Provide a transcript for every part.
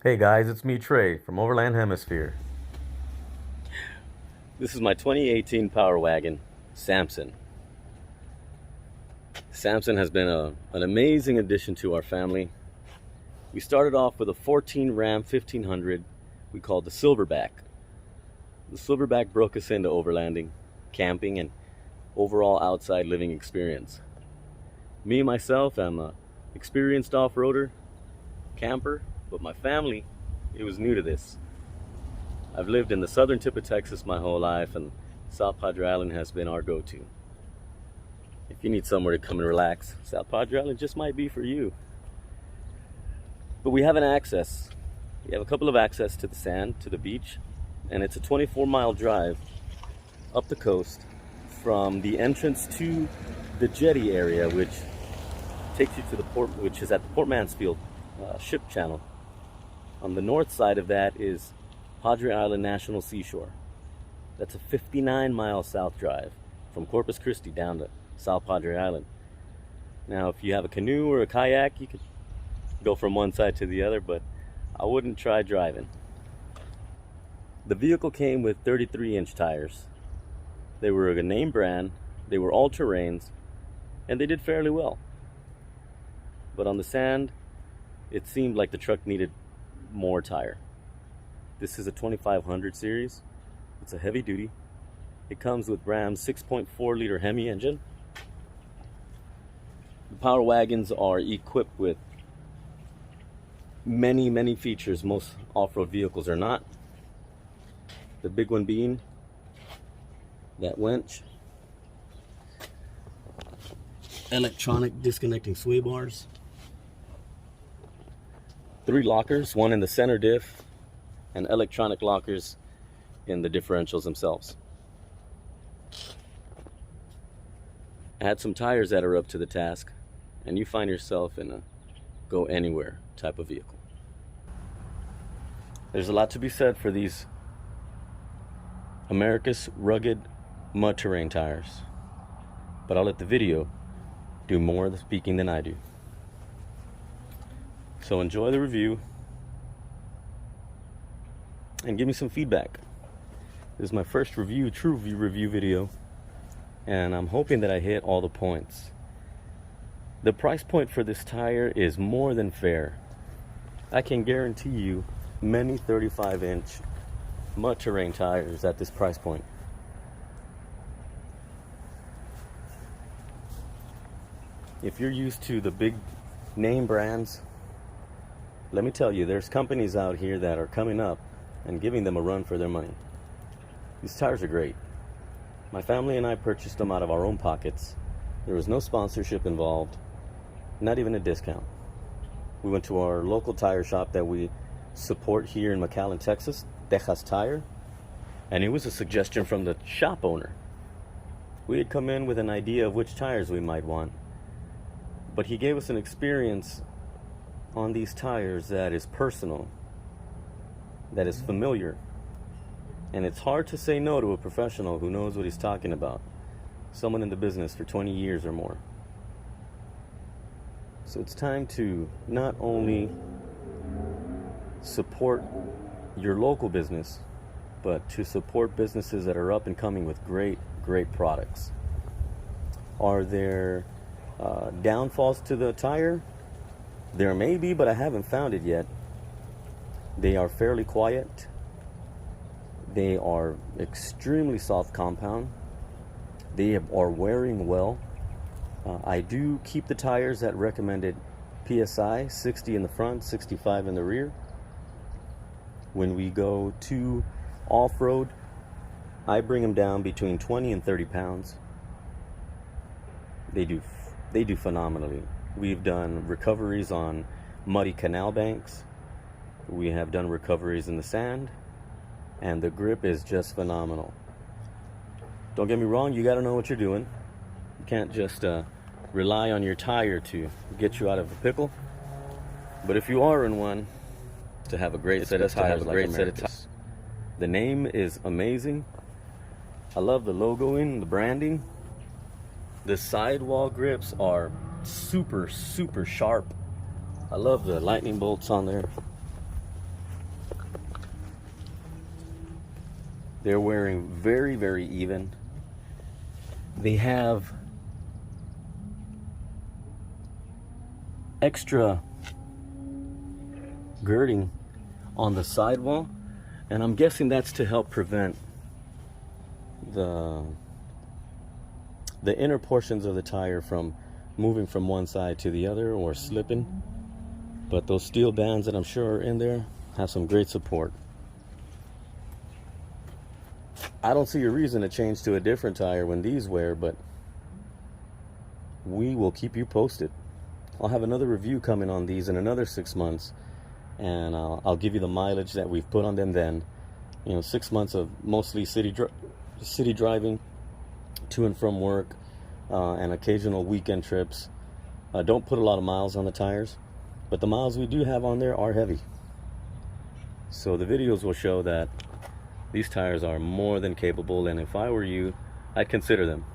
Hey guys, it's me Trey from Overland Hemisphere. This is my 2018 Power Wagon, Samson. Samson has been an amazing addition to our family. We started off with a 14 Ram 1500 we called the Silverback. The Silverback broke us into overlanding, camping, and overall outside living experience. Me, myself, am an experienced off-roader, camper, but my family, it was new to this. I've lived in the southern tip of Texas my whole life, and South Padre Island has been our go-to. If you need somewhere to come and relax, South Padre Island just might be for you. But we have an access. We have a couple of access to the sand, to the beach, and it's a 24-mile drive up the coast from the entrance to the jetty area, which takes you to the port, which is at the Port Mansfield ship channel. On the north side of that is Padre Island National Seashore. That's a 59-mile south drive from Corpus Christi down to South Padre Island. Now, if you have a canoe or a kayak, you could go from one side to the other, but I wouldn't try driving. The vehicle came with 33-inch tires. They were a name brand, they were all-terrains, and they did fairly well. But on the sand, it seemed like the truck needed more tire. This is a 2500 series. It's a heavy duty. It comes with Ram's 6.4 liter Hemi engine. The Power Wagons are equipped with many features most off-road vehicles are not. The big one being that winch, electronic disconnecting sway bars, 3 lockers, one in the center diff, and electronic lockers in the differentials themselves. Add some tires that are up to the task, and you find yourself in a go anywhere type of vehicle. There's a lot to be said for these Americus rugged mud terrain tires, but I'll let the video do more of the speaking than I do. So enjoy the review and give me some feedback. This is my first true review video, and I'm hoping that I hit all the points. The price point for this tire is more than fair. I can guarantee you many 35-inch mud terrain tires at this price point. If you're used to the big name brands, let me tell you, there's companies out here that are coming up and giving them a run for their money. These tires are great. My family and I purchased them out of our own pockets. There was no sponsorship involved, not even a discount. We went to our local tire shop that we support here in McAllen, Texas, Texas Tire, and it was a suggestion from the shop owner. We had come in with an idea of which tires we might want, but he gave us an experience on these tires that is personal, that is familiar, and it's hard to say no to a professional who knows what he's talking about, someone in the business for 20 years or more. So it's time to not only support your local business, but to support businesses that are up and coming with great products. Are there downfalls to the tire? There may be, but I haven't found it yet. They are fairly quiet. They are extremely soft compound. They are wearing well. I do keep the tires at recommended PSI, 60 in the front, 65 in the rear. When we go to off-road, I bring them down between 20 and 30 pounds. They do phenomenally. We've done recoveries on muddy canal banks. We have done recoveries in the sand, and the grip is just phenomenal. Don't get me wrong, you got to know what you're doing. You can't just rely on your tire to get you out of a pickle. But if you are in one, to have a great set of tires, the name is amazing. I love the logoing, the branding. The sidewall grips are super sharp. I love the lightning bolts on there. They're wearing very, very even. They have extra girding on the sidewall, and I'm guessing that's to help prevent the inner portions of the tire from moving from one side to the other or slipping. But those steel bands that I'm sure are in there have some great support. I don't see a reason to change to a different tire when these wear, but we will keep you posted. I'll have another review coming on these in another 6 months, and I'll give you the mileage that we've put on them then. 6 months of mostly city driving to and from work, and occasional weekend trips. Don't put a lot of miles on the tires, but the miles we do have on there are heavy. So the videos will show that these tires are more than capable, and if I were you, I'd consider them.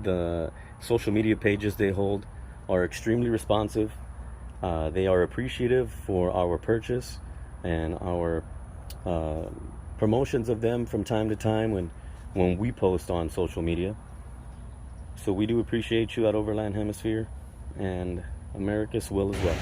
The social media pages they hold are extremely responsive. They are appreciative for our purchase and our promotions of them from time to time when we post on social media. So we do appreciate you at Overland Hemisphere, and Americus will as well.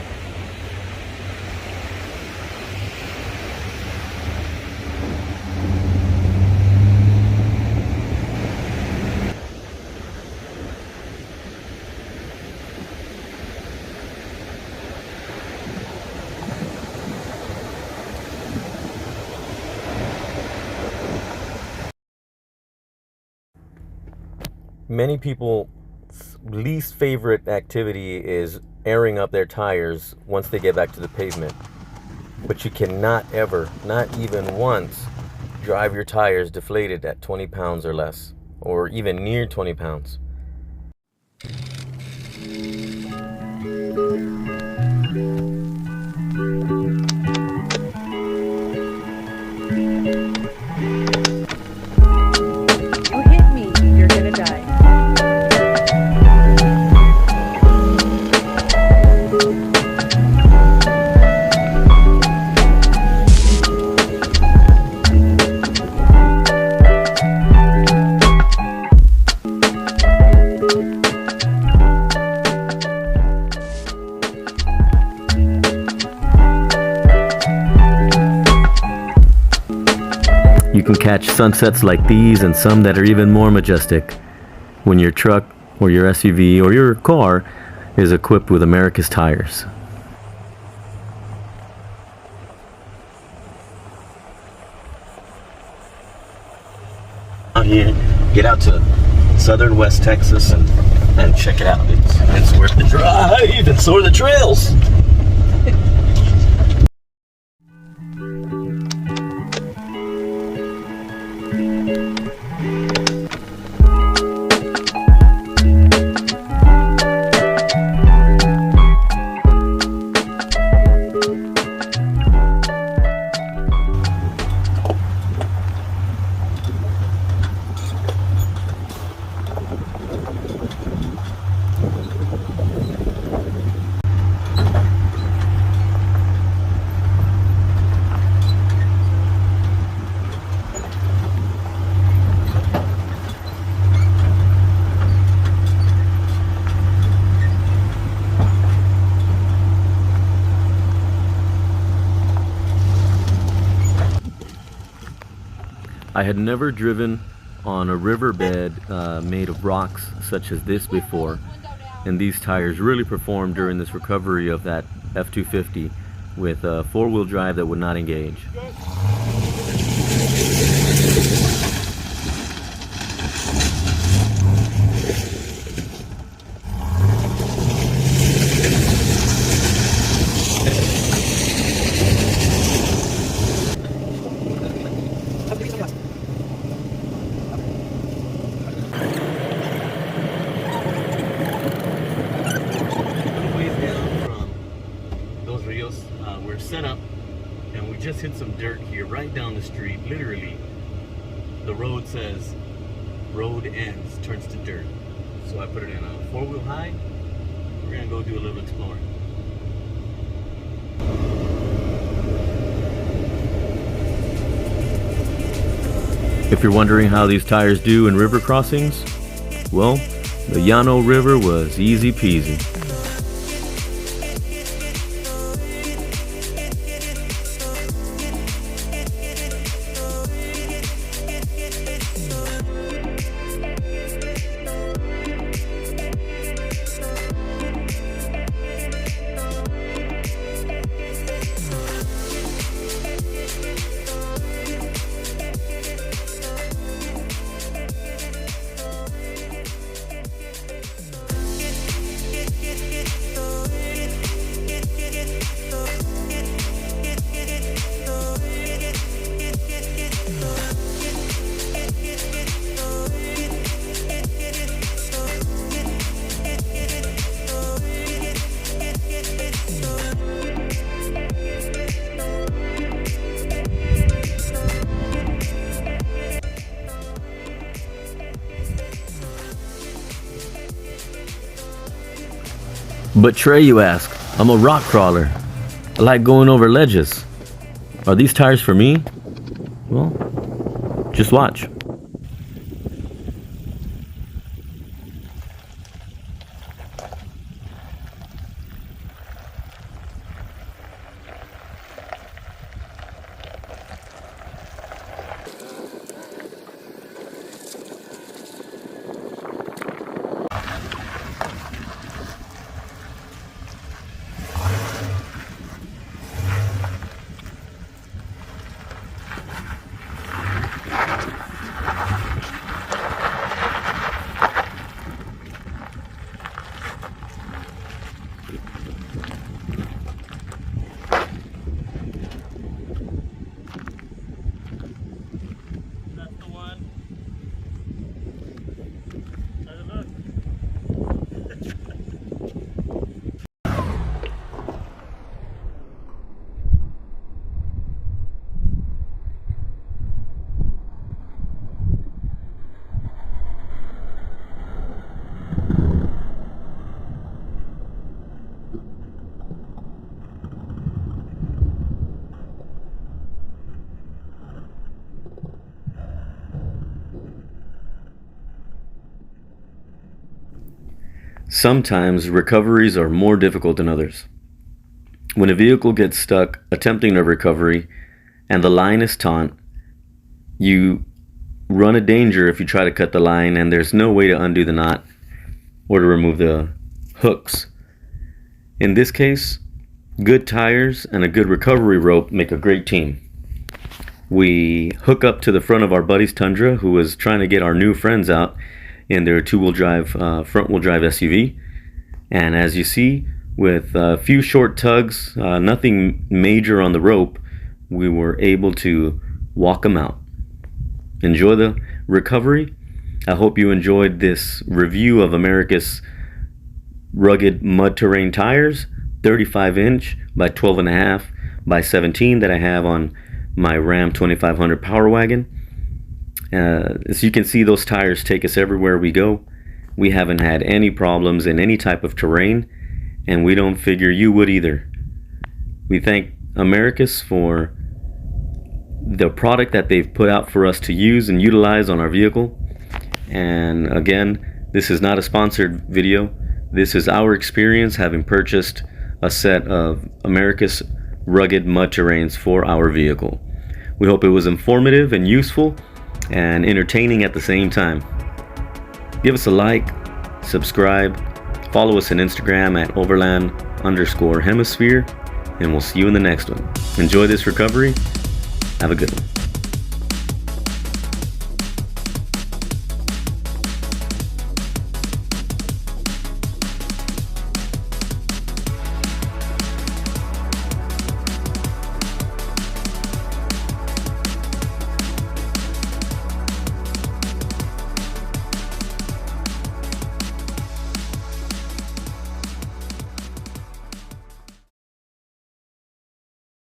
Many people's least favorite activity is airing up their tires once they get back to the pavement. But you cannot ever, not even once, drive your tires deflated at 20 pounds or less, or even near 20 pounds. You hit me, you're gonna die. You can catch sunsets like these and some that are even more majestic when your truck or your SUV or your car is equipped with Americus tires. Out here, get out to southern West Texas and check it out. It's worth the drive, and so are the trails. I had never driven on a riverbed made of rocks such as this before, and these tires really performed during this recovery of that F-250 with a four-wheel drive that would not engage. We're set up and we just hit some dirt here right down the street. Literally the road says road ends, turns to dirt. So I put it in a four-wheel high. We're gonna go do a little exploring. If you're wondering how these tires do in river crossings, well, the Llano River was easy peasy. But Trey, you ask, I'm a rock crawler. I like going over ledges. Are these tires for me? Well, just watch. Sometimes recoveries are more difficult than others. When a vehicle gets stuck attempting a recovery and the line is taut, you run a danger if you try to cut the line and there's no way to undo the knot or to remove the hooks. In this case, good tires and a good recovery rope make a great team. We hook up to the front of our buddy's Tundra, who was trying to get our new friends out in their front-wheel drive SUV. And as you see, with a few short tugs, nothing major on the rope, we were able to walk them out. Enjoy the recovery. I hope you enjoyed this review of Americus rugged mud terrain tires, 35-inch by 12.5 by 17 that I have on my Ram 2500 Power Wagon. As you can see, those tires take us everywhere we go. We haven't had any problems in any type of terrain, and we don't figure you would either. We thank Americus for the product that they've put out for us to use and utilize on our vehicle. And again, this is not a sponsored video. This is our experience having purchased a set of Americus rugged mud terrains for our vehicle. We hope it was informative and useful and entertaining at the same time. Give us a like, subscribe, follow us on Instagram at overland_hemisphere, and we'll see you in the next one. Enjoy this recovery. Have a good one.